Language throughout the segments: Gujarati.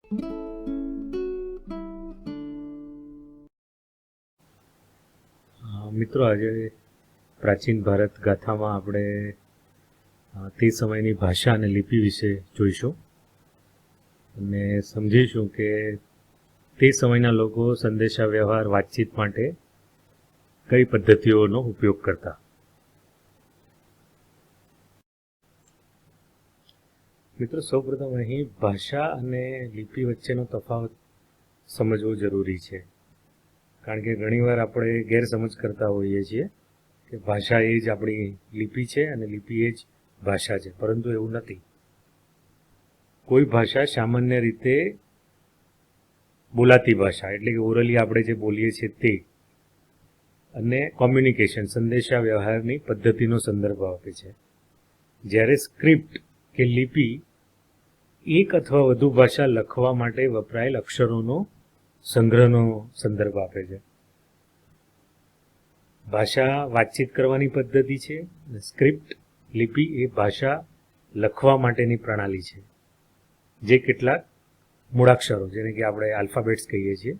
મિત્રો, આજે પ્રાચીન ભારત ગાથામાં આપણે તે સમયની ભાષા અને લિપિ વિશે જોઈશું અને સમજીશું કે તે સમયના લોકો સંદેશા વ્યવહાર વાતચીત માટે કઈ પદ્ધતિઓનો ઉપયોગ કરતા. મિત્રો, સૌપ્રથમ અહીં ભાષા અને લિપિ વચ્ચેનો તફાવત સમજવો જરૂરી છે, કારણ કે ઘણીવાર આપણે ગેરસમજ કરતા હોઈએ છીએ કે ભાષા એ જ આપણી લિપિ છે અને લિપિ એ જ ભાષા છે, પરંતુ એવું નથી. કોઈ ભાષા સામાન્ય રીતે બોલાતી ભાષા એટલે કે ઓરલી આપણે જે બોલીએ છીએ તે, અને કોમ્યુનિકેશન સંદેશા વ્યવહારની પદ્ધતિનો સંદર્ભ આપે છે. જ્યારે સ્ક્રિપ્ટ કે લિપિ એક અથવા વધુ ભાષા લખવા માટે વપરાયેલ અક્ષરોનો સંગ્રહનો સંદર્ભ આપે છે. ભાષા વાતચીત કરવાની પદ્ધતિ છે અને સ્ક્રિપ્ટ લિપિ એ ભાષા લખવા માટેની પ્રણાલી છે, જે કેટલાક મૂળાક્ષરો જેને કે આપણે આલ્ફાબેટ્સ કહીએ છીએ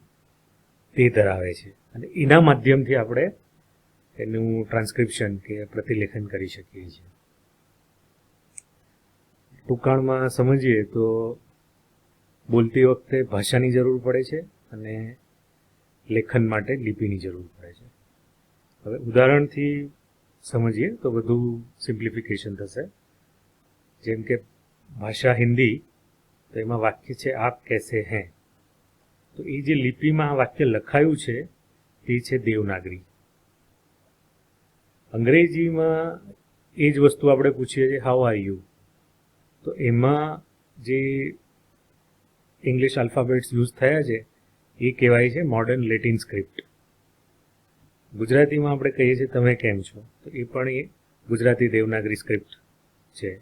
તે ધરાવે છે, અને એના માધ્યમથી આપણે એનું ટ્રાન્સક્રિપ્શન કે પ્રતિલેખન કરી શકીએ છીએ. ટૂંકાણમાં સમજીએ તો બોલતી વખતે ભાષાની જરૂર પડે છે અને લેખન માટે લિપિની જરૂર પડે છે. હવે ઉદાહરણથી સમજીએ તો વધુ સિમ્પ્લિફિકેશન થશે. જેમ કે ભાષા હિન્દી, તો એમાં વાક્ય છે આપ કેસે હૈ, તો એ જે લિપિમાં આ વાક્ય લખાયું છે તે છે દેવનાગરી. અંગ્રેજીમાં એ જ વસ્તુ આપણે પૂછીએ છીએ હાઉ આર યુ, તો એમાં જે ઇંગ્લિશ આલ્ફાબેટ્સ યુઝ થયા છે એ કહેવાય છે મોડર્ન લેટિન સ્ક્રિપ્ટ. ગુજરાતીમાં આપણે કહીએ છીએ તમે કેમ છો, તો એ પણ એ ગુજરાતી દેવનાગરી સ્ક્રિપ્ટ છે.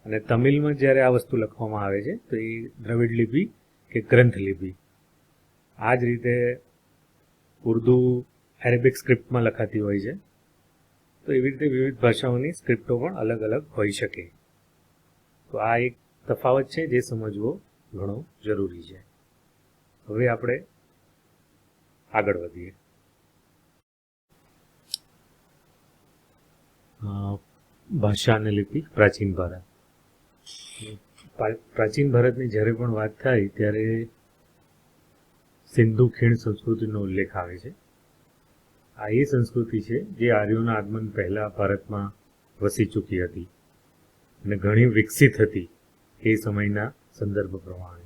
અને તમિલમાં જ્યારે આ વસ્તુ લખવામાં આવે છે તો એ દ્રવિડ લિપિ કે ગ્રંથ લિપિ. આ જ રીતે ઉર્દુ એરેબિક સ્ક્રિપ્ટમાં લખાતી હોય છે. તો એવી રીતે વિવિધ ભાષાઓની સ્ક્રિપ્ટો પણ અલગ અલગ હોઈ શકે. તો આ એક તફાવત છે જે સમજવો ઘણો જરૂરી છે. હવે આપણે આગળ વધીએ. ભાષા અને લિપિ પ્રાચીન ભારત. પ્રાચીન ભારતની જ્યારે પણ વાત થાય ત્યારે સિંધુ ખીણ સંસ્કૃતિનો ઉલ્લેખ આવે છે. આ એ સંસ્કૃતિ છે જે આર્યોના આગમન પહેલા ભારતમાં વસી ચૂકી હતી અને ઘણી વિકસિત હતી એ સમયના સંદર્ભ પ્રમાણે.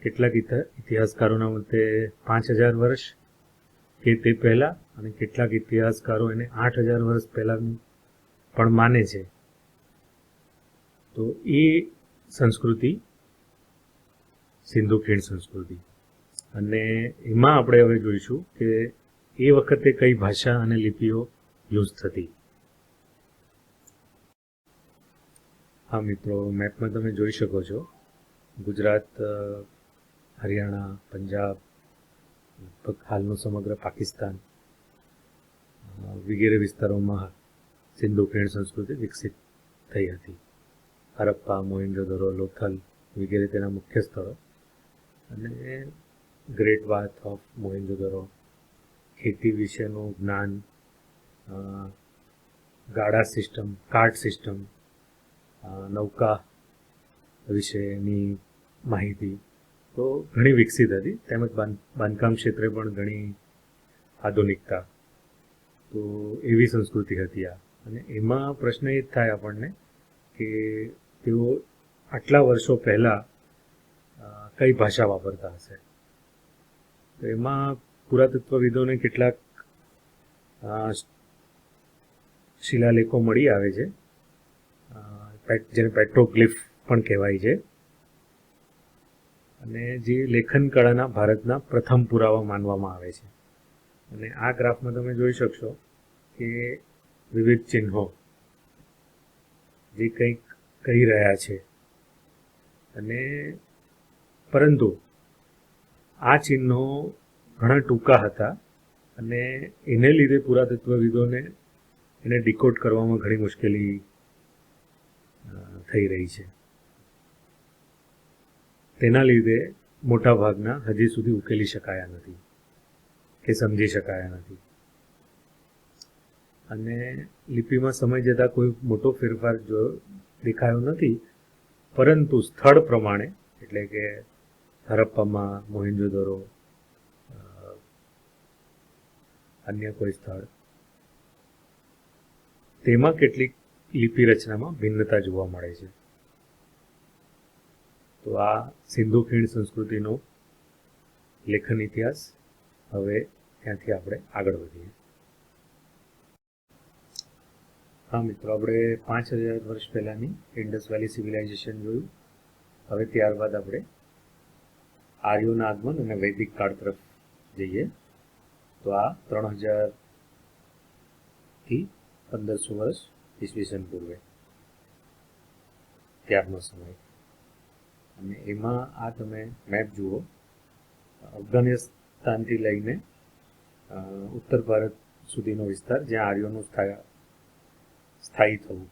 કેટલાક ઇતિહાસકારોના મતે 5000 વર્ષ કે તે પહેલા, અને કેટલાક ઇતિહાસકારો એને 8000 વર્ષ પહેલાનું પણ માને છે. તો એ સંસ્કૃતિ સિંધુ ખીણ સંસ્કૃતિ, અને એમાં આપણે હવે જોઈશું કે એ વખતે કઈ ભાષા અને લિપિઓ યુઝ થતી. હા મિત્રો, મેપમાં તમે જોઈ શકો છો ગુજરાત, હરિયાણા, પંજાબ, લગભગ હાલનું સમગ્ર પાકિસ્તાન વગેરે વિસ્તારોમાં સિંધુ ખીણ સંસ્કૃતિ વિકસિત થઈ હતી. હરપ્પા, મોહેંજો-દડો, લોથલ વગેરે તેના મુખ્ય સ્થળો. અને ગ્રેટ બાથ ઓફ મોહેંજો-દડો, ખેતી વિશેનું જ્ઞાન, ગાડા સિસ્ટમ, કાર્ટ સિસ્ટમ, નૌકા વિશેની માહિતી તો ઘણી વિકસિત હતી. તેમજ બાંધકામ ક્ષેત્રે પણ ઘણી આધુનિકતા. તો એવી સંસ્કૃતિ હતી આ. અને એમાં પ્રશ્ન એ જ થાય આપણને કે તેઓ આટલા વર્ષો પહેલાં કઈ ભાષા વાપરતા હશે. તો એમાં પુરાતત્વવિદોને કેટલાક શિલાલેખો મળી આવે છે, જેને પેટ્રોગ્લિફ પણ કહેવાય છે, અને જે લેખન કળાના ભારતના પ્રથમ પુરાવા માનવામાં આવે છે. અને આ ગ્રાફમાં તમે જોઈ શકશો કે વિવિધ ચિહ્નો જે કંઈક કહી રહ્યા છે, અને પરંતુ આ ચિહ્નો ઘણા ટૂંકા હતા અને એને લીધે પુરાતત્વવિદોને એને ડીકોડ કરવામાં ઘણી મુશ્કેલી થઈ રહી છે. તેના લીધે મોટા ભાગના હજી સુધી ઉકેલી શકાયા નથી કે સમજી શકાયા નથી. અને લિપિમાં સમય જતાં કોઈ મોટો ફેરફાર દેખાયો નથી, પરંતુ સ્થળ પ્રમાણે, એટલે કે હરપ્પામાં, મોહેંજો-દરો, અન્ય કોઈ સ્થળ, તેમાં કેટલીક લિપિ રચનામાં ભિન્નતા જોવા મળે છે. તો આ સિંધુ ખીણ સંસ્કૃતિનો લેખન ઇતિહાસ. હવે ત્યાંથી આપણે આગળ વધીએ. હા મિત્રો, આપણે 5000 વર્ષ પહેલાંની ઇન્ડસ વેલી સિવિલાઇઝેશન જોયું. હવે ત્યારબાદ આપણે આર્યોના આગમન અને વૈદિક કાળ તરફ જઈએ. તો આ 3000 થી 1500 વર્ષ ઈસવીસન પૂર્વે ત્યારનો સમય. અને એમાં આ તમે મેપ જુઓ, અફઘાનિસ્તાનથી લઈને ઉત્તર ભારત સુધીનો વિસ્તાર જ્યાં આર્યોનું સ્થાયી થવું,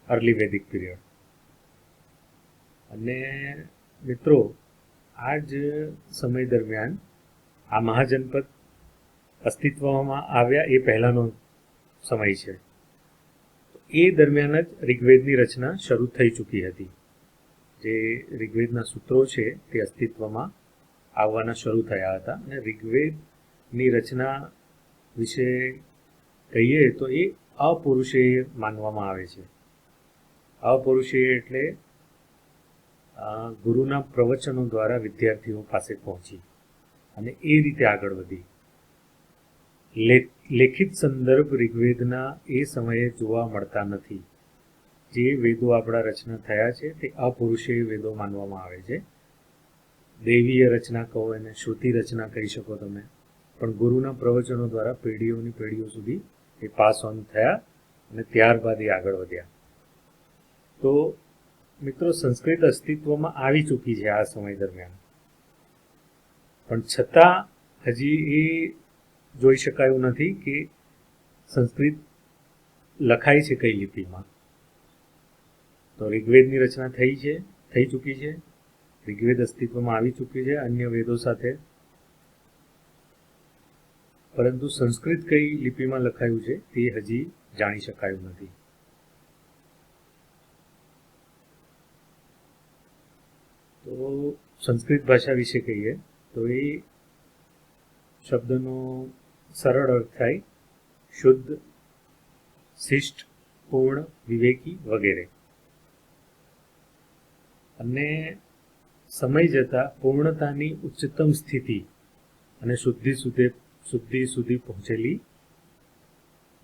અર્લી વૈદિક પીરિયડ. અને મિત્રો, આ જ સમય દરમિયાન આ મહાજનપદ અસ્તિત્વમાં આવ્યા એ પહેલાંનો સમય છે. એ દરમિયાન જ ઋગ્વેદની રચના શરૂ થઈ ચૂકી હતી. જે ઋગ્વેદના સૂત્રો છે તે અસ્તિત્વમાં આવવાના શરૂ થયા હતા. અને ઋગ્વેદની રચના વિશે કહીએ તો એ અપૌરુષેય માનવામાં આવે છે. અપૌરુષેય એટલે ગુરુના પ્રવચનો દ્વારા વિદ્યાર્થીઓ પાસે પહોંચી અને એ રીતે આગળ વધી. લેખિત સંદર્ભ ઋગ્વેદના એ સમયે જોવા મળતા નથી. જે વેદો આપણા રચના થયા છે તે અપૌરુષેય વેદો માનવામાં આવે છે. દૈવીય રચના કહો, એને શ્રુતિ રચના કહી શકો તમે, પણ ગુરુના પ્રવચનો દ્વારા પેઢીઓની પેઢીઓ સુધી એ પાસ ઓન થયા અને ત્યારબાદ એ આગળ વધ્યા. તો મિત્રો, સંસ્કૃત અસ્તિત્વમાં આવી ચૂકી છે આ સમય દરમિયાન, પણ છતાં હજી એ જોઈ શકાયું નથી કે સંસ્કૃત લખાય છે કઈ લિપિમાં. તો ઋગ્વેદની રચના થઈ ચૂકી છે, ઋગ્વેદ અસ્તિત્વમાં આવી ચૂકી છે અન્ય વેદો સાથે, પરંતુ સંસ્કૃત કઈ લિપિમાં લખાયું છે તે હજી જાણી શકાયું નથી. તો સંસ્કૃત ભાષા વિશે કહીએ તો એ શબ્દનો સરળ અર્થ થાય શુદ્ધ, શિષ્ટ, પૂર્ણ, વિવેકી વગેરે. અને સમય જતાં પૂર્ણતાની ઉચ્ચતમ સ્થિતિ અને શુદ્ધિ સુધી પહોંચેલી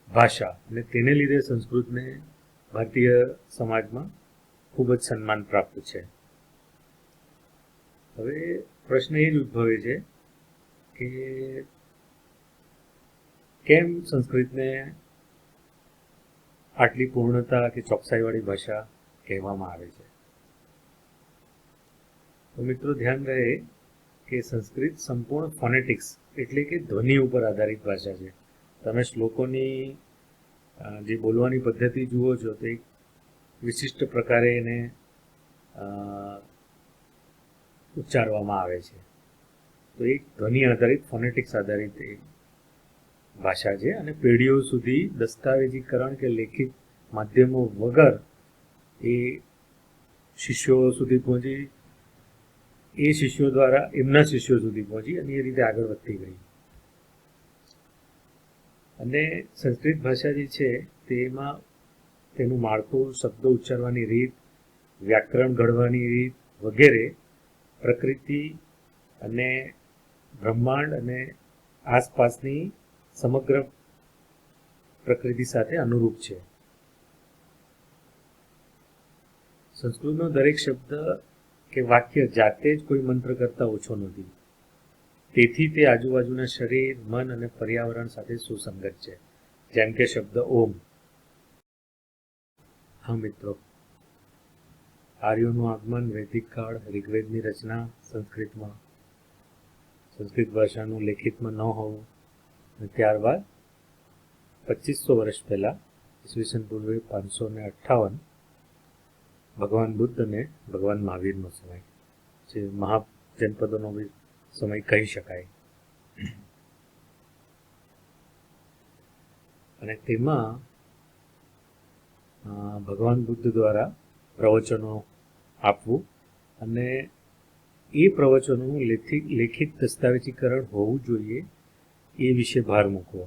ભાષા, અને તેને લીધે સંસ્કૃતને ભારતીય સમાજમાં ખૂબ જ સન્માન પ્રાપ્ત છે. હવે પ્રશ્ન એ જ ઉદ્ભવે છે કે કેમ સંસ્કૃતને આટલી પૂર્ણતા કે ચોકસાઈવાળી ભાષા કહેવામાં આવે છે. તો મિત્રો, ધ્યાન રહે કે સંસ્કૃત સંપૂર્ણ ફોનેટિક્સ એટલે કે ધ્વનિ ઉપર આધારિત ભાષા છે. તમે શ્લોકોની જે બોલવાની પદ્ધતિ જુઓ છો તો એક વિશિષ્ટ પ્રકારે એને ઉચ્ચારવામાં આવે છે. તો એક ધ્વનિ આધારિત, ફોનેટિક્સ આધારિત એ ભાષા છે. અને પેઢીઓ સુધી દસ્તાવેજીકરણ કે લેખિત માધ્યમો વગર એ શિષ્યો સુધી પહોંચી, એ શિષ્યો દ્વારા એમના શિષ્યો સુધી પહોંચી અને એ રીતે આગળ વધતી ગઈ. અને સંસ્કૃત ભાષા જે છે તેમાં તેનું માળખું, શબ્દો ઉચ્ચારવાની રીત, વ્યાકરણ ઘડવાની રીત વગેરે પ્રકૃતિ અને બ્રહ્માંડ અને આસપાસની સમગ્ર પ્રકૃતિ સાથે અનુરૂપ છે. સંસ્કૃતનો દરેક શબ્દ કે વાક્ય જાતે જ કોઈ મંત્ર કરતાં ઓછો નથી. તેથી તે આજુબાજુના શરીર, મન અને પર્યાવરણ સાથે સુસંગત છે. જેમ કે શબ્દ ઓમ. હા મિત્રો, આર્યોનું આગમન, વૈદિક કાળ, ઋગ્વેદની રચના સંસ્કૃતમાં, સંસ્કૃત ભાષાનું લેખિતમાં ન હોવું, અને ત્યારબાદ 2500 વર્ષ પહેલાં ઈસવીસન પૂર્વે 558 ભગવાન બુદ્ધ અને ભગવાન મહાવીરનો સમય, જે મહાજનપદોનો બી સમય કહી શકાય. અને તેમાં ભગવાન બુદ્ધ દ્વારા પ્રવચનો આપવું અને એ પ્રવચનોનું લેખિત દસ્તાવેજીકરણ હોવું જોઈએ એ વિશે ભાર મૂકવો.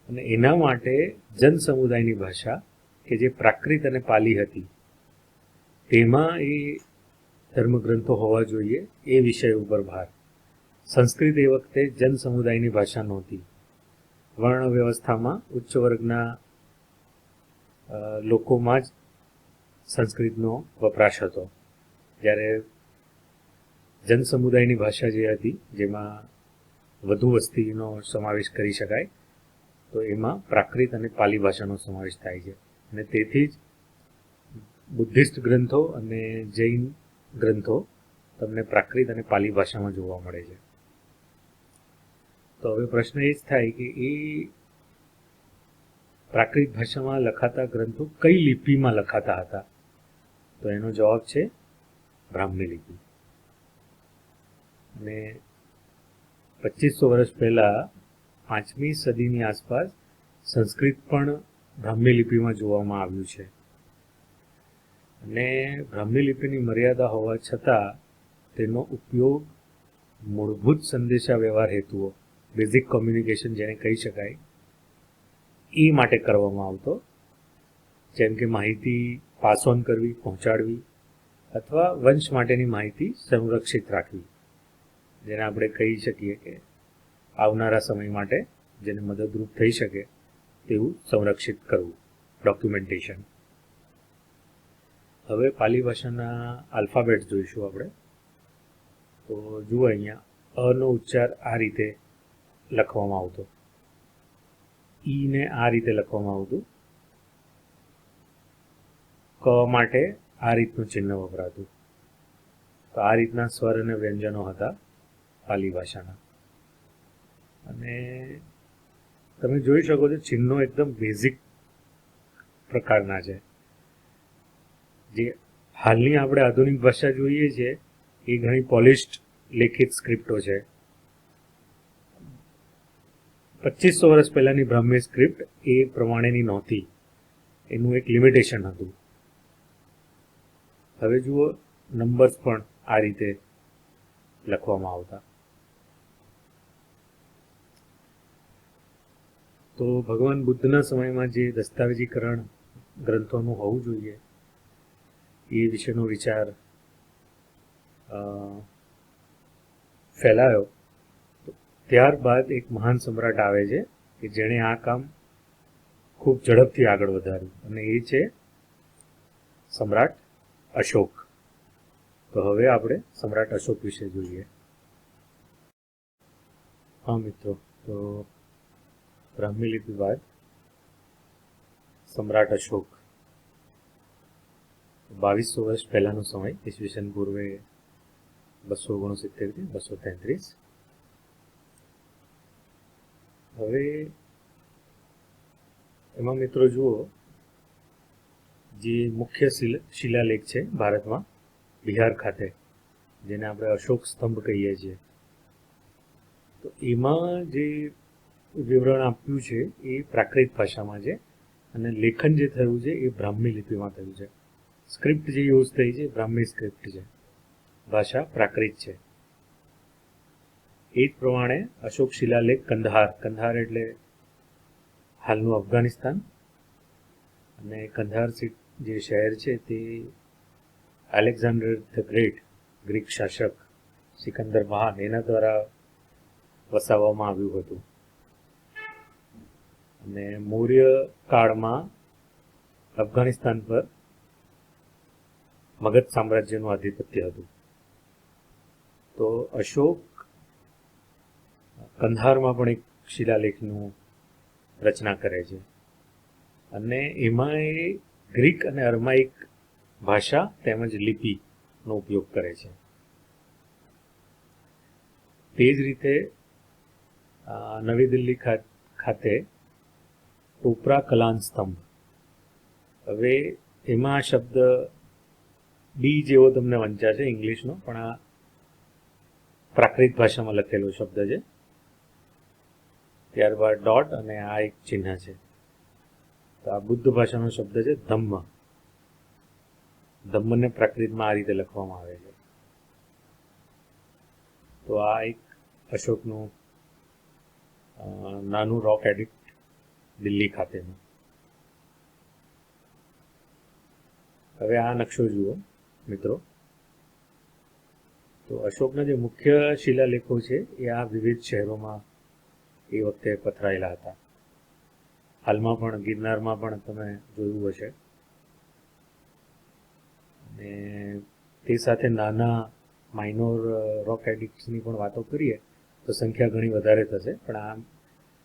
અને એના માટે જન સમુદાયની ભાષા કે જે પ્રાકૃત અને પાલી હતી તેમાં એ ધર્મગ્રંથો હોવા જોઈએ એ વિષય ઉપર ભાર. સંસ્કૃત એ વખતે જન સમુદાયની ભાષા નહોતી. વર્ણ વ્યવસ્થામાં ઉચ્ચ વર્ગના લોકોમાં જ સંસ્કૃતનો વપરાશ હતો, જ્યારે જન સમુદાયની ભાષા જે હતી જેમાં વધુ વસ્તીનો સમાવેશ કરી શકાય તો એમાં પ્રાકૃત અને પાલી ભાષાનો સમાવેશ થાય છે. અને તેથી જ બુદ્ધિસ્ટ ગ્રંથો અને જૈન ગ્રંથો તમને પ્રાકૃત અને પાલી ભાષામાં જોવા મળે છે. તો હવે પ્રશ્ન એ જ થાય કે એ પ્રાકૃત ભાષામાં લખાતા ગ્રંથો કઈ લિપિમાં લખાતા હતા? તો એનો જવાબ છે બ્રાહ્મી લિપિ. અને 2500 વર્ષ પહેલા 5મી સદીની આસપાસ સંસ્કૃત પણ બ્રાહ્મી લિપિમાં જોવામાં આવ્યું છે. અને બ્રાહ્મી લિપિની મર્યાદા હોવા છતાં તેનો ઉપયોગ મૂળભૂત સંદેશા વ્યવહાર હેતુઓ, બેઝિક કોમ્યુનિકેશન જેને કહી શકાય, એ માટે કરવામાં આવતો. જેમ કે માહિતી પાસ ઓન કરવી, પહોંચાડવી, અથવા વંશ માટેની માહિતી સંરક્ષિત રાખવી, જેને આપણે કહી શકીએ કે આવનારા સમય માટે જેને મદદરૂપ થઈ શકે તેવું સંરક્ષિત કરવું, ડોક્યુમેન્ટેશન. હવે પાલી ભાષાના આલ્ફાબેટ જોઈશું આપણે. તો જુઓ, અહીંયા અનો ઉચ્ચાર આ રીતે લખવામાં આવતો, ઈને આ રીતે લખવામાં આવતું, ક માટે આ રીતનું ચિહ્ન વપરાતું. તો આ રીતના સ્વર અને વ્યંજનો હતા પાલી ભાષાના. અને તમે જોઈ શકો છો ચિહ્નો એકદમ બેઝિક પ્રકારના છે. જે હાલની આપણે આધુનિક ભાષા જોઈએ છીએ એ ઘણી પોલિશ્ડ લેખિત સ્ક્રિપ્ટો છે. 2500 વર્ષ પહેલાની બ્રાહ્મી સ્ક્રિપ્ટ એ પ્રમાણેની નહોતી, એનું એક લિમિટેશન હતું. હવે જુઓ, નંબર્સ પણ આ રીતે લખવામાં આવતા. તો ભગવાન બુદ્ધના સમયમાં જે દસ્તાવેજીકરણ ગ્રંથોનું હોવું જોઈએ એ વિશેનો વિચાર ફેલાયો. ત્યારબાદ એક મહાન સમ્રાટ આવે છે કે જેણે આ કામ ખૂબ ઝડપથી આગળ વધાર્યું, અને એ છે સમ્રાટ અશોક. તો હવે આપણે સમ્રાટ અશોક વિશે જોઈએ. હા મિત્રો, તો બ્રાહ્મી લિપિ બાદ સમ્રાટ અશોક 2200 વર્ષ પહેલાનો સમય, ઈસવીસન પૂર્વે 269 થી 233. હવે એમાં મિત્રો જુઓ, જે મુખ્ય શિલાલેખ છે ભારતમાં બિહાર ખાતે, જેને આપણે અશોક સ્તંભ કહીએ છીએ, તો એમાં જે વિવરણ આપ્યું છે એ પ્રાકૃત ભાષામાં છે અને લેખન જે થયું છે એ બ્રાહ્મી લિપિમાં થયું છે. સ્ક્રિપ્ટ જે યુઝ થઈ છે બ્રાહ્મી સ્ક્રિપ્ટ છે, ભાષા પ્રાકૃત છે. એ જ પ્રમાણે અશોક શિલાલેખ કંદહાર એટલે હાલનું અફઘાનિસ્તાન, અને કંદહાર જે શહેર છે તે એલેક્ઝાન્ડર ધ ગ્રેટ, ગ્રીક શાસક સિકંદર મહાન, એના દ્વારા વસાવવામાં આવ્યું હતું. અને મૌર્ય કાળમાં અફઘાનિસ્તાન પર મગધ સામ્રાજ્યનું આધિપત્ય હતું. તો અશોક કંદહારમાં પણ એક શિલાલેખનું રચના કરે છે, અને એમાં એ ગ્રીક અને અરમાઇક ભાષા તેમજ લિપિનો ઉપયોગ કરે છે. તે જ રીતે નવી દિલ્હી ખાતે ટોપરા કલાન સ્તંભ, હવે એમાં શબ્દ ડી જેવો તમને વંચાશે ઇંગ્લિશનો, પણ આ પ્રાકૃત ભાષામાં લખેલો શબ્દ છે. ત્યારબાદ ડોટ અને આ એક ચિહ્ન છે. તો આ બુદ્ધ ભાષાનો શબ્દ છે ધમ્મ. ધમ્મને પ્રાકૃતમાં આ રીતે લખવામાં આવે છે. તો આ એક અશોકનું નાનું રોક એડિક્ટ દિલ્હી ખાતેનું. હવે આ નકશો જુઓ મિત્રો. તો અશોકના જે મુખ્ય શિલાલેખો છે એ આ વિવિધ શહેરોમાં એ વખતે પથરાયેલા હતા. હાલમાં પણ ગિરનારમાં પણ તમે જોયું હશે. અને તે સાથે નાના માઇનોર રોક એડિક્ટ્સની પણ વાતો કરીએ તો સંખ્યા ઘણી વધારે થશે, પણ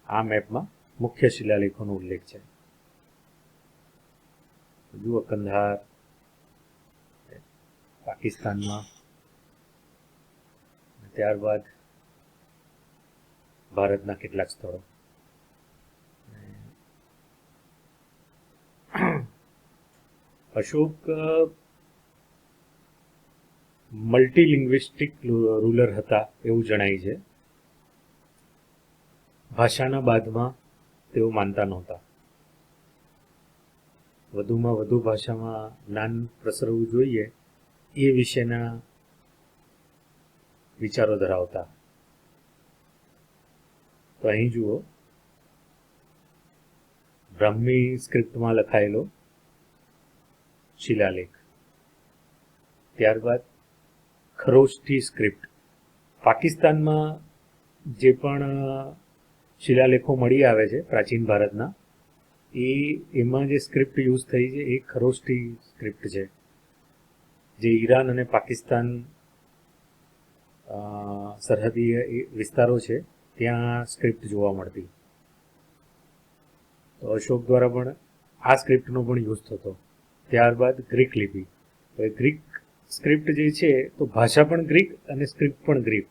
આ મેપમાં મુખ્ય શિલાલેખોનો ઉલ્લેખ છે. જુઓ કંધાર પાકિસ્તાનમાં, ત્યારબાદ ભારતના કેટલાક સ્થળો. અશોક મલ્ટીલિંગ્વિસ્ટિક રૂલર હતા એવું જણાય છે. ભાષાના બાદમાં તેઓ માનતા નહોતા. વધુમાં વધુ ભાષામાં જ્ઞાન પ્રસરવું જોઈએ એ વિશેના વિચારો ધરાવતા. તો અહીં જુઓ બ્રાહ્મી સ્ક્રિપ્ટમાં લખાયેલો શિલાલેખ. ત્યારબાદ ખરોષ્ઠી સ્ક્રિપ્ટ. પાકિસ્તાનમાં જે પણ શિલાલેખો મળી આવે છે પ્રાચીન ભારતના, એમાં જે સ્ક્રિપ્ટ યુઝ થઈ છે એ ખરોષ્ઠી સ્ક્રિપ્ટ છે, જે ઈરાન અને પાકિસ્તાન સરહદી વિસ્તારો છે ત્યાં સ્ક્રિપ્ટ જોવા મળતી. તો અશોક દ્વારા પણ આ સ્ક્રિપ્ટનો પણ યુઝ થતો. ત્યારબાદ ગ્રીક લિપિ. તો એ ગ્રીક સ્ક્રિપ્ટ જે છે તો ભાષા પણ ગ્રીક અને સ્ક્રિપ્ટ પણ ગ્રીક.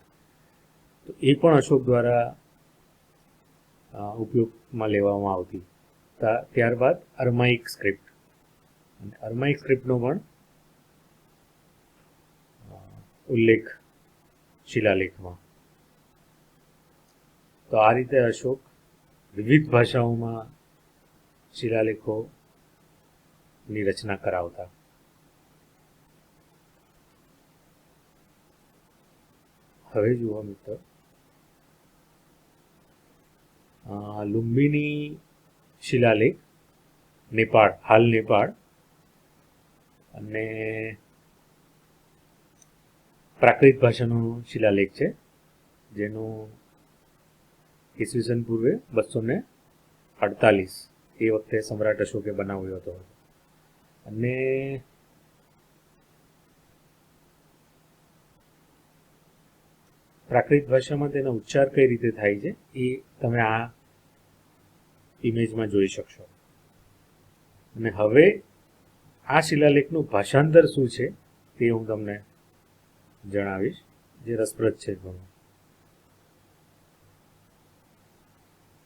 તો એ પણ અશોક દ્વારા ઉપયોગમાં લેવામાં આવતી. ત્યારબાદ અર્માઇક સ્ક્રિપ્ટ. અને અર્માઇક સ્ક્રિપ્ટનો પણ ઉલ્લેખ શિલાલેખમાં. તો આ રીતે અશોક વિવિધ ભાષાઓમાં શિલાલેખોની રચના કરાવતા. હવે જુઓ મિત્રો, લુંબિની શિલાલેખ નેપાળ, હાલ નેપાળ, અને પ્રાકૃત ભાષાનો શિલાલેખ છે, જેનું ઈસવીસન પૂર્વે 248 એ વખતે સમ્રાટ અશોકે બનાવ્યો હતો. અને પ્રાકૃત ભાષામાં તેનો ઉચ્ચાર કઈ રીતે થાય છે એ તમે આ ઇમેજમાં જોઈ શકશો. અને હવે આ શિલાલેખનું ભાષાંતર શું છે તે હું તમને જણાવીશ, જે રસપ્રદ છે ઘણું.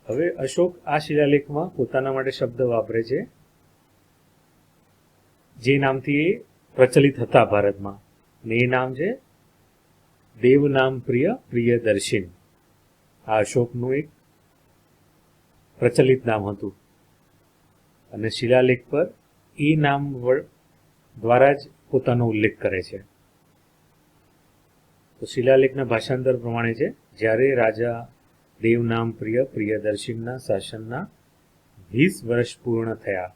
હવે અશોક આ શિલાલેખમાં પોતાના માટે શબ્દ વાપરે છે જે નામથી એ પ્રચલિત હતા ભારતમાં, અને એ નામ છે દેવનામ પ્રિય પ્રિયદર્શિન. આ અશોકનું એક પ્રચલિત નામ હતું અને શિલાલેખ પર એ નામ દ્વારા જ પોતાનો ઉલ્લેખ કરે છે. તો શિલાલેખના ભાષાંતર પ્રમાણે છે: જ્યારે રાજા દેવનામ પ્રિય પ્રિયદર્શિનના શાસનના 20 વર્ષ પૂર્ણ થયા,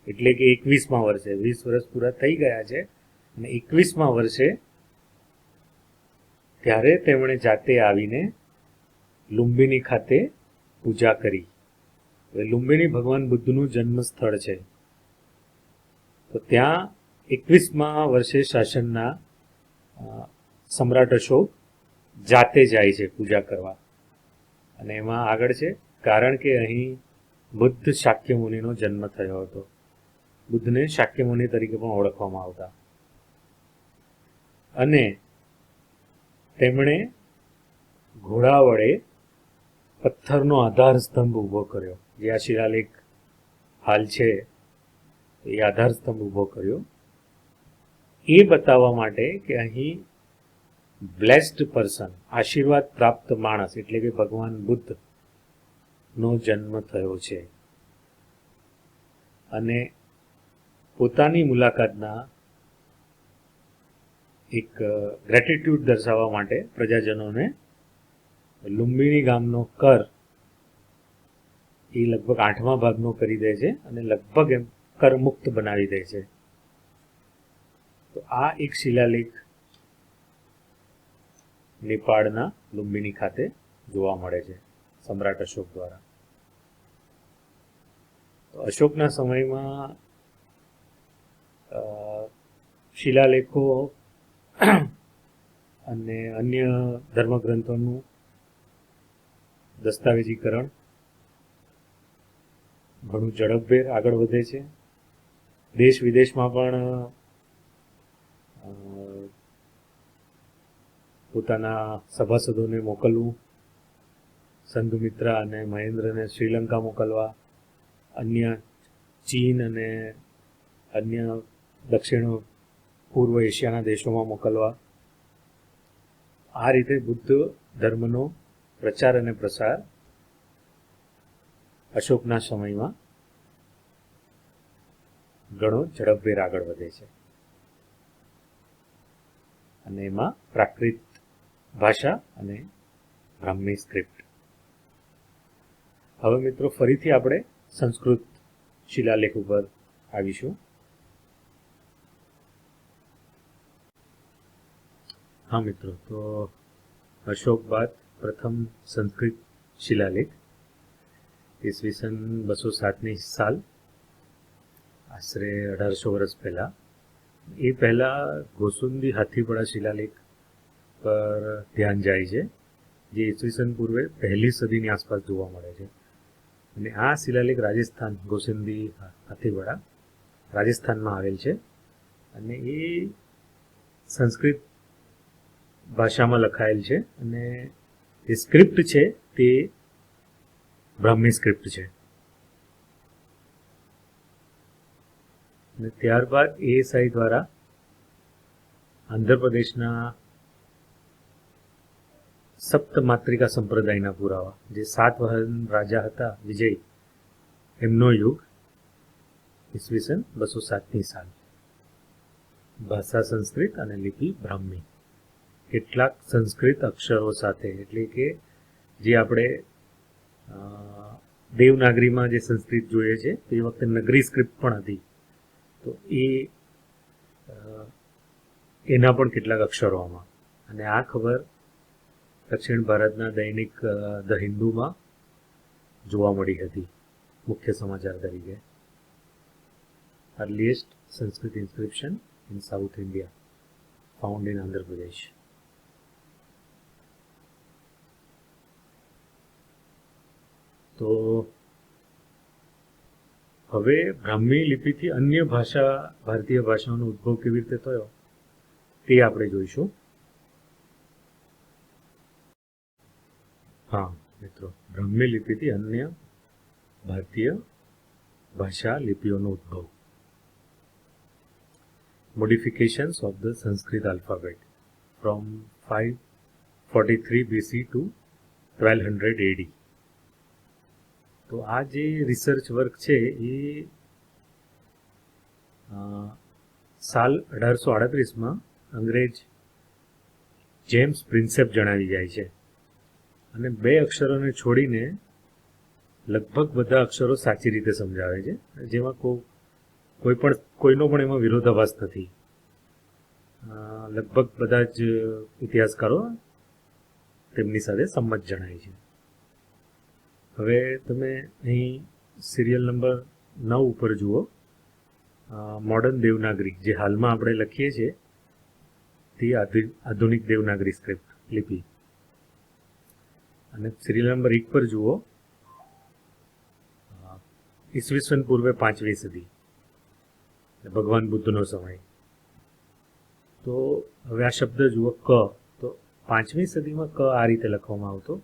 એટલે કે 21મા વર્ષે, 20 વર્ષ પૂરા થઈ ગયા છે અને 21મા વર્ષે ત્યારે તેમણે જાતે આવીને લુંબિની ખાતે પૂજા કરી. હવે લુંબિની ભગવાન બુદ્ધનું જન્મ સ્થળ છે. તો ત્યાં 21મા વર્ષે શાસનના સમ્રાટ અશોક જાતે જાય છે પૂજા કરવા. અને એમાં આગળ છે, કારણ કે અહીં બુદ્ધ શાક્ય મુનિનો જન્મ થયો હતો. બુદ્ધને શાક્ય મુનિ તરીકે પણ ઓળખવામાં આવતા. અને તેમણે ઘોડા વડે પથ્થરનો આધાર સ્તંભ ઊભો કર્યો. જે આ શિલાલેખ હાલ છે એ આધાર સ્તંભ ઊભો કર્યો. એ એ બતાવવા માટે કે અહીં બ્લેસ્ડ પર્સન, આશીર્વાદ પ્રાપ્ત માણસ એટલે કે ભગવાન બુદ્ધ નો જન્મ થયો છે અને પોતાની મુલાકાતના એક ગ્રેટિટ્યુડ દર્શાવવા માટે પ્રજાજનોને લુંબિની ગામનો કર એ લગભગ 8મા ભાગનો કરી દે છે અને લગભગ એમ કરમુક્ત બનાવી દે છે. તો આ એક શિલાલેખ નેપાળના લુંબિની ખાતે જોવા મળે છે સમ્રાટ અશોક દ્વારા. તો અશોકના સમયમાં શિલાલેખો અને અન્ય ધર્મગ્રંથોનું દસ્તાવેજીકરણ ઘણું ઝડપભેર આગળ વધે છે. દેશ વિદેશમાં પણ પોતાના સભાસદોને મોકલવું, સંધુમિત્રા અને મહેન્દ્રને શ્રીલંકા મોકલવા, અન્ય ચીન અને અન્ય દક્ષિણ પૂર્વ એશિયાના દેશોમાં મોકલવા. આ રીતે બુદ્ધ ધર્મનો પ્રચાર અને પ્રસાર અશોકના સમયમાં ઘણો ઝડપભેર આગળ વધે છે અને એમાં પ્રાકૃત ભાષા અને બ્રાહ્મી સ્ક્રિપ્ટ. હવે મિત્રો ફરીથી આપણે સંસ્કૃત શિલાલેખ ઉપર આવીશું. હા મિત્રો, તો અશોક બાદ પ્રથમ સંસ્કૃત શિલાલેખ ઈસવીસન 207ની સાલ, આશરે 1800 વર્ષ પહેલા. એ પહેલા ગોસુંદી હાથીપડા શિલાલેખ પર ધ્યાન જાય છે, જે ઈસવીસન પૂર્વે 1લી સદીની આસપાસ જોવા મળે છે. અને આ શિલાલેખ રાજસ્થાન, ગોસુંદી હાથીપડા રાજસ્થાનમાં આવેલ છે અને એ સંસ્કૃત ભાષામાં લખાયેલ છે અને જે સ્ક્રિપ્ટ છે તે બ્રાહ્મી સ્ક્રિપ્ટ છે. અને ત્યારબાદ એએસઆઈ દ્વારા આંધ્રપ્રદેશના સપ્તમાત્રિકા સંપ્રદાયના પુરાવા, જે 7 વહન રાજા હતા વિજય, એમનો યુગ ઈસવીસન 207ની સાલ. ભાષા સંસ્કૃત અને લિપિ બ્રાહ્મી. કેટલાક સંસ્કૃત અક્ષરો સાથે, એટલે કે જે આપણે દેવનાગરીમાં જે સંસ્કૃત જોઈએ છે તે વખતે નગરી સ્ક્રિપ્ટ પણ હતી, તો એના પણ કેટલાક અક્ષરો આમાં. અને આ ખબર દક્ષિણ ભારતના દૈનિક ધ હિન્દુમાં જોવા મળી હતી મુખ્ય સમાચાર તરીકે. Earliest Sanskrit ઇન્સ્ક્રિપ્શન in south India found in Andhra Pradesh. તો હવે બ્રાહ્મી લિપિથી અન્ય ભાષા, ભારતીય ભાષાઓનો ઉદ્ભવ કેવી રીતે થયો તે આપણે જોઈશું. હા મિત્રો, બ્રાહ્મી લિપિથી અન્ય ભારતીય ભાષા લિપિઓનો ઉદ્ભવ. Modifications of the Sanskrit alphabet from 543 BC to 1200 AD. તો આ જે રિસર્ચ વર્ક છે એ સાલ 1838માં અંગ્રેજ જેમ્સ પ્રિન્સેપ જણાવી જાય છે અને 2 અક્ષરોને છોડીને લગભગ બધા અક્ષરો સાચી રીતે સમજાવે છે, જેમાં કોઈનો પણ એમાં વિરોધાભાસ નથી. લગભગ બધા જ ઇતિહાસકારો તેમની સાથે સંમત જણાય છે. હવે તમે અહીં સિરિયલ નંબર 9 ઉપર જુઓ, મોડર્ન દેવનાગરી, જે હાલમાં આપણે લખીએ છીએ તે આધુનિક દેવનાગરી સ્ક્રિપ્ટ લિપિ. અને સિરિયલ નંબર 1 પર જુઓ, ઈસવીસન પૂર્વે 5મી સદી, ભગવાન બુદ્ધનો સમય. તો હવે આ શબ્દ જુઓ ક, તો 5મી સદીમાં ક આ રીતે લખવામાં આવતો.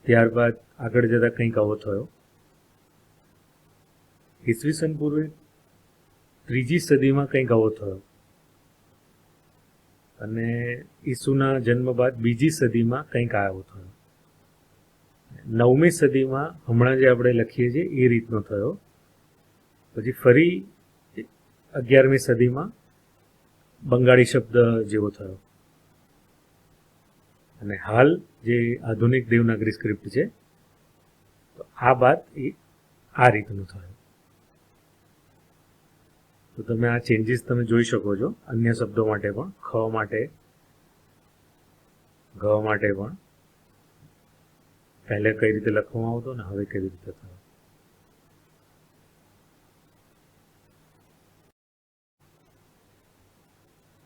ત્યારબાદ આગળ જતા કંઈક આવો થયો. ઈસવીસન પૂર્વે 3જી સદીમાં કંઈક આવો થયો અને ઈસુના જન્મ બાદ બીજી સદીમાં કંઈક આવો થયો. 9મી સદીમાં હમણાં જે આપણે લખીએ છીએ એ રીતનો થયો. પછી ફરી 11મી સદીમાં બંગાળી શબ્દ જેવો થયો. અને હાલ જે આધુનિક દેવનાગરી સ્ક્રિપ્ટ છે તો આ બાદ એ આ રીતનું થયું. તો તમે આ ચેન્જીસ તમે જોઈ શકો છો અન્ય શબ્દો માટે પણ, ખ માટે, ઘ માટે પણ પહેલે કઈ રીતે લખવામાં આવતો ને હવે કેવી રીતે થયો.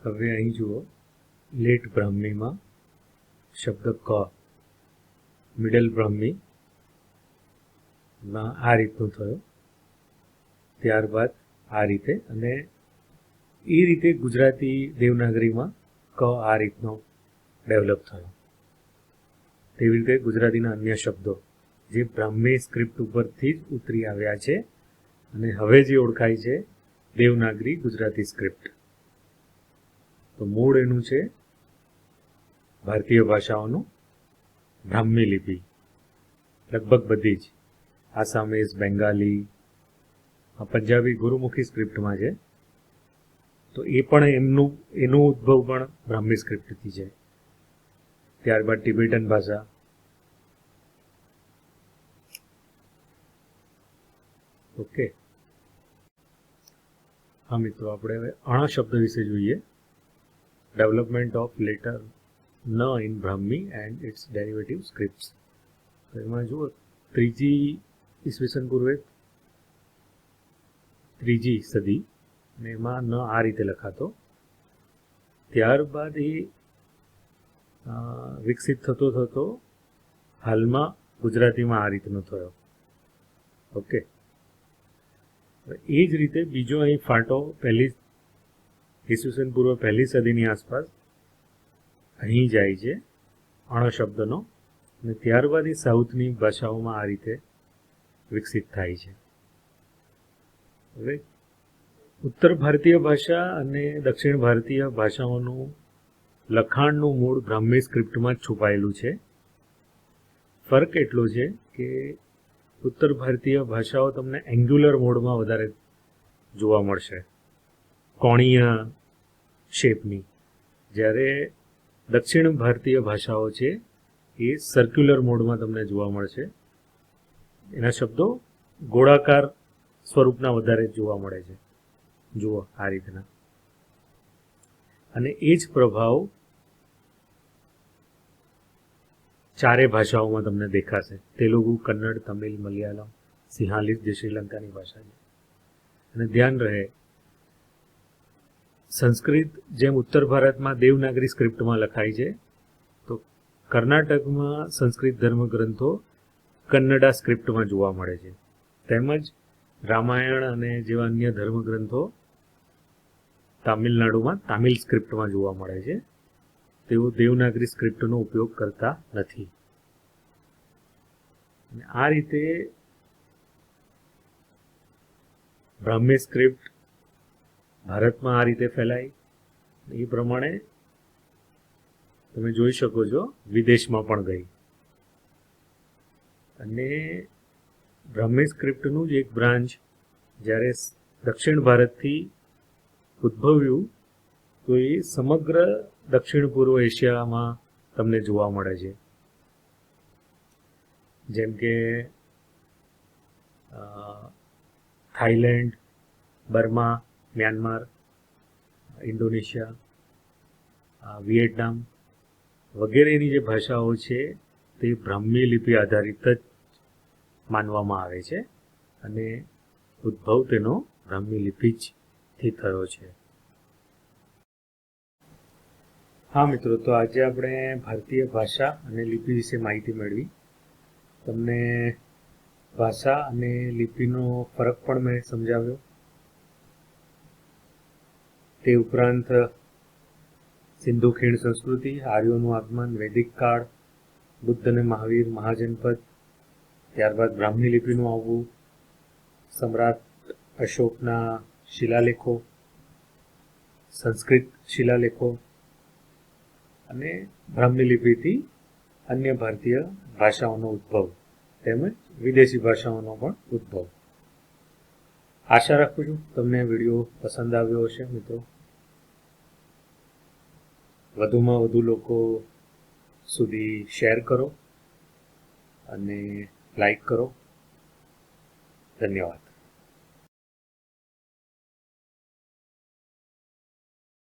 હવે અહીં જુઓ, લેટ બ્રાહ્મીમાં શબ્દ ક મિડલ બ્રાહ્મીમાં આ રીતનું થયો, ત્યારબાદ આ રીતે, અને એ રીતે ગુજરાતી દેવનાગરીમાં ક આ રીતનો ડેવલપ થયો. તેવી રીતે ગુજરાતીના અન્ય શબ્દો જે બ્રાહ્મી સ્ક્રિપ્ટ ઉપરથી જ ઉતરી આવ્યા છે અને હવે જે ઓળખાય છે દેવનાગરી ગુજરાતી સ્ક્રિપ્ટ. તો મૂળ એનું છે ભારતીય ભાષાઓનું બ્રાહ્મી લિપિ, લગભગ બધી જ. આસામીઝ, બેંગાલી, પંજાબી ગુરુમુખી સ્ક્રિપ્ટમાં છે. તો એ પણ એનો ઉદ્ભવ પણ બ્રાહ્મી સ્ક્રિપ્ટથી છે. ત્યારબાદ ટિબેટન ભાષા, ઓકે. હા મિત્રો, આપણે હવે અણ શબ્દ વિશે જોઈએ. ડેવલપમેન્ટ ઓફ લેટર ન in Brahmi and its derivative scripts. તો એમાં જુઓ, ઈસવીસન પૂર્વે 3જી સદી, અને એમાં ન આ રીતે લખાતો. ત્યારબાદ એ વિકસિત થતો થતો હાલમાં ગુજરાતીમાં આ રીતનો થયો. ઓકે. એ જ રીતે બીજો અહીં ફાંટો ઈસવીસન પૂર્વ 1લી સદીની આસપાસ અહીં જાય છે અણ શબ્દનો, અને ત્યારબાદ એ સાઉથની ભાષાઓમાં આ રીતે વિકસિત થાય છે. હવે ઉત્તર ભારતીય ભાષા અને દક્ષિણ ભારતીય ભાષાઓનું લખાણનું મૂળ બ્રાહ્મી સ્ક્રિપ્ટમાં જ છુપાયેલું છે. ફરક એટલો છે કે ઉત્તર ભારતીય ભાષાઓ તમને એંગ્યુલર મોડમાં વધારે જોવા મળશે, કોણીય શેપની, જ્યારે દક્ષિણ ભારતીય ભાષાઓ છે એ સર્ક્યુલર મોડમાં તમને જોવા મળશે. એના શબ્દો ગોળાકાર સ્વરૂપના વધારે જોવા મળે છે. જુઓ આ રીતના. અને એ જ પ્રભાવ ચારે ભાષાઓમાં તમને દેખાશે: તેલુગુ, કન્નડ, તમિલ, મલયાલમ, સિંહાલી જે શ્રીલંકાની ભાષા છે. અને ધ્યાન રહે, સંસ્કૃત જેમ ઉત્તર ભારતમાં દેવનાગરી સ્ક્રિપ્ટમાં લખાય છે, તો કર્ણાટકમાં સંસ્કૃત ધર્મગ્રંથો કન્નડા સ્ક્રિપ્ટમાં જોવા મળે છે. તેમજ રામાયણ અને જેવા અન્ય ધર્મગ્રંથો તામિલનાડુમાં તામિલ સ્ક્રિપ્ટમાં જોવા મળે છે. તેઓ દેવનાગરી સ્ક્રિપ્ટનો ઉપયોગ કરતા નથી. અને આ રીતે બ્રાહ્મી સ્ક્રિપ્ટ ભારતમાં આ રીતે ફેલાઈ. એ પ્રમાણે તમે જોઈ શકો છો વિદેશમાં પણ ગઈ. અને બ્રાહ્મી સ્ક્રિપ્ટનું જ એક બ્રાન્ચ જ્યારે દક્ષિણ ભારતથી ઉદ્ભવ્યું, તો એ સમગ્ર દક્ષિણ પૂર્વ એશિયામાં તમને જોવા મળે છે. જેમ કે થાઈલેન્ડ, બર્મા, મ્યાનમાર, ઇન્ડોનેશિયા, વિયેટનામ વગેરેની જે ભાષાઓ છે તે બ્રાહ્મી લિપિ આધારિત જ માનવામાં આવે છે, અને ઉદ્ભવ તેનો બ્રાહ્મી લિપિ જ થી થયો છે. હા મિત્રો, તો આજે આપણે ભારતીય ભાષા અને લિપિ વિશે માહિતી મેળવી. તમને ભાષા અને લિપિનો ફરક પણ મેં સમજાવ્યો. તે ઉપરાંત સિંધુ ખીણ સંસ્કૃતિ, આર્યોનું આગમન, વૈદિક કાળ, બુદ્ધ અને મહાવીર, મહાજનપદ, ત્યારબાદ બ્રાહ્મી લિપિનું આવવું, સમ્રાટ અશોકના શિલાલેખો, સંસ્કૃત શિલાલેખો, અને બ્રાહ્મી લિપિથી અન્ય ભારતીય ભાષાઓનો ઉદ્ભવ તેમજ વિદેશી ભાષાઓનો પણ ઉદ્ભવ. આશા રાખું છું તમને વિડીયો પસંદ આવ્યો હશે મિત્રો. વધુમાં વધુ લોકો સુધી શેર કરો અને લાઈક કરો. ધન્યવાદ.